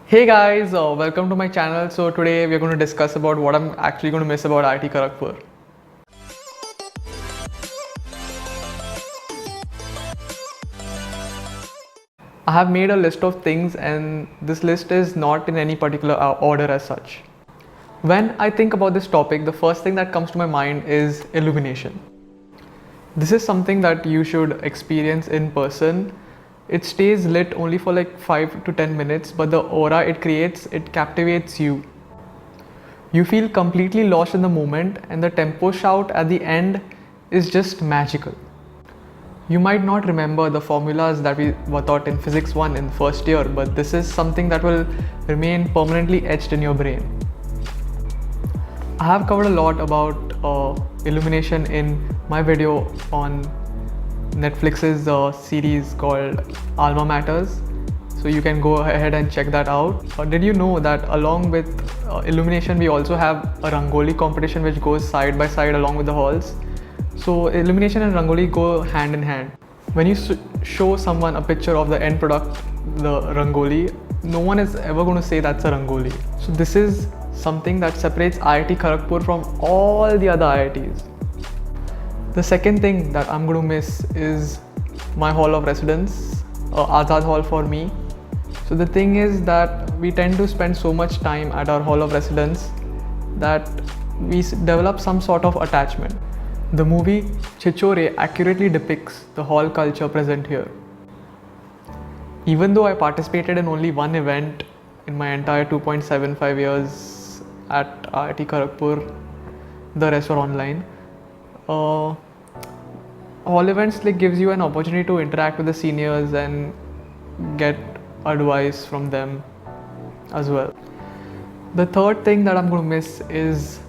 Hey guys, welcome to my channel. So today we're going to discuss about what I'm actually going to miss about IIT Kharagpur. I have made a list of things and this list is not in any particular order as such. When I think about this topic, the first thing that comes to my mind is illumination. This is something that you should experience in person. It stays lit only for like 5 to 10 minutes, but the aura it creates, it captivates you. You feel completely lost in the moment, and the tempo shout at the end is just magical. You might not remember the formulas that we were taught in Physics 1 in first year, but this is something that will remain permanently etched in your brain. I have covered a lot about illumination in my video on Netflix's series called Alma Matters. So you can go ahead and check that out. Did you know that along with illumination, we also have a Rangoli competition which goes side by side along with the halls? So illumination and Rangoli go hand in hand. When you show someone a picture of the end product, the Rangoli, no one is ever going to say that's a Rangoli. So this is something that separates IIT Kharagpur from all the other IITs. The second thing that I'm going to miss is my hall of residence, Azad Hall for me. So the thing is that we tend to spend so much time at our hall of residence that we develop some sort of attachment. The movie Chichore accurately depicts the hall culture present here. Even though I participated in only one event in my entire 2.75 years at IIT Kharagpur, the rest were online. Hall events gives you an opportunity to interact with the seniors and get advice from them as well. The third thing that I'm going to miss is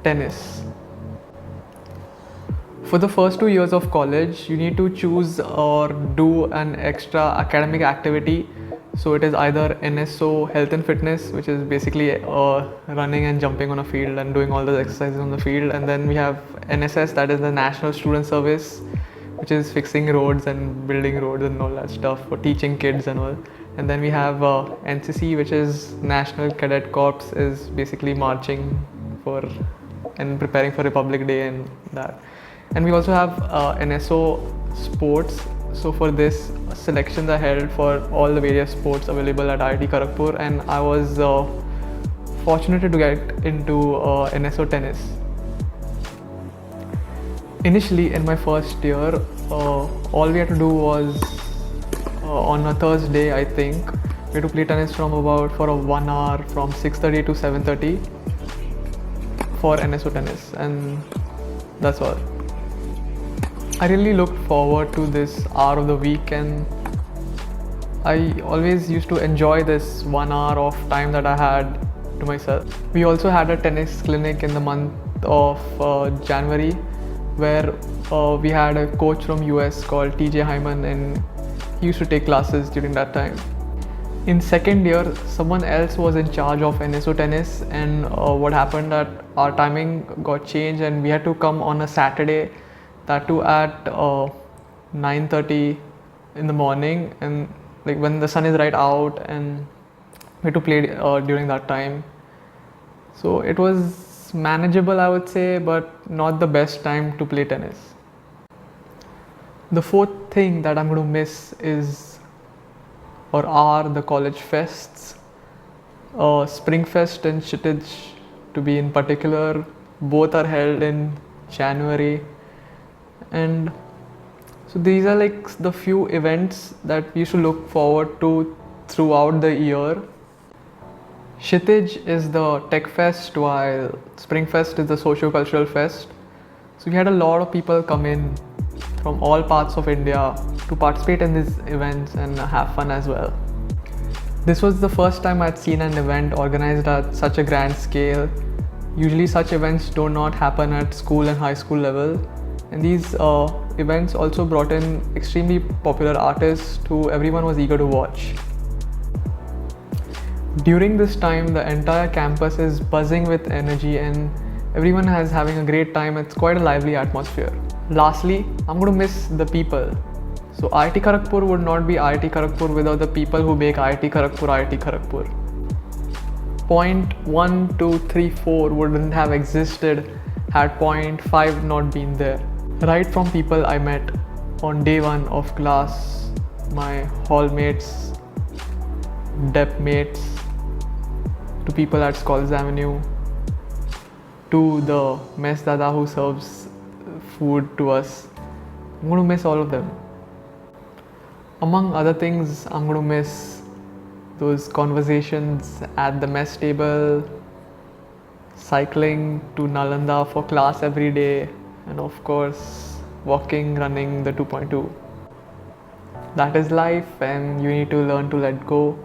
tennis. For the first 2 years of college, you need to choose or do an extra academic activity. So it is either NSO, health and fitness, which is basically running and jumping on a field and doing all the exercises on the field. And then we have NSS, that is the National Student Service, which is fixing roads and building roads and all that stuff for teaching kids and all. And then we have NCC, which is National Cadet Corps, is basically marching for and preparing for Republic Day and that. And we also have NSO sports. So for this, selections are held for all the various sports available at IIT Kharagpur, and I was fortunate to get into NSO tennis. Initially in my first year, all we had to do was on a Thursday, I think, we had to play tennis for 1 hour from 6:30 to 7:30 for NSO tennis, and that's all. I really looked forward to this hour of the week, and I always used to enjoy this 1 hour of time that I had to myself. We also had a tennis clinic in the month of January, where we had a coach from US called TJ Hyman, and he used to take classes during that time. In second year, someone else was in charge of NSO tennis, and what happened that our timing got changed and we had to come on a Saturday, that too at 9:30 in the morning, and when the sun is right out, and we had to play during that time. So it was manageable, I would say, but not the best time to play tennis. The fourth thing that I'm going to miss are the college fests. Spring Fest and Shitij, to be in particular, both are held in January. And so these are the few events that we should look forward to throughout the year. Shitij is the tech fest, while Spring Fest is the socio-cultural fest. So we had a lot of people come in from all parts of India to participate in these events and have fun as well. This was the first time I'd seen an event organized at such a grand scale. Usually such events do not happen at school and high school level. And these events also brought in extremely popular artists who everyone was eager to watch. During this time, the entire campus is buzzing with energy and everyone is having a great time. It's quite a lively atmosphere. Lastly, I'm going to miss the people. So IIT Kharagpur would not be IIT Kharagpur without the people who make IIT Kharagpur IIT Kharagpur. point 1, 2, 3, 4 wouldn't have existed had point 5 not been there. Right from people I met on day 1 of class, my hall mates, dep mates, to people at Scholars Avenue, to the mess dada who serves food to us. I'm going to miss all of them. Among other things, I'm going to miss those conversations at the mess table, cycling to Nalanda for class every day, and of course, walking, running the 2.2. That is life, and you need to learn to let go.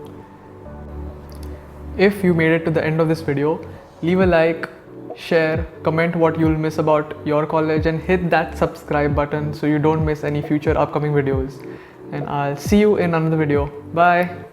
If you made it to the end of this video, leave a like, share, comment what you'll miss about your college, and hit that subscribe button so you don't miss any future upcoming videos. And I'll see you in another video. Bye.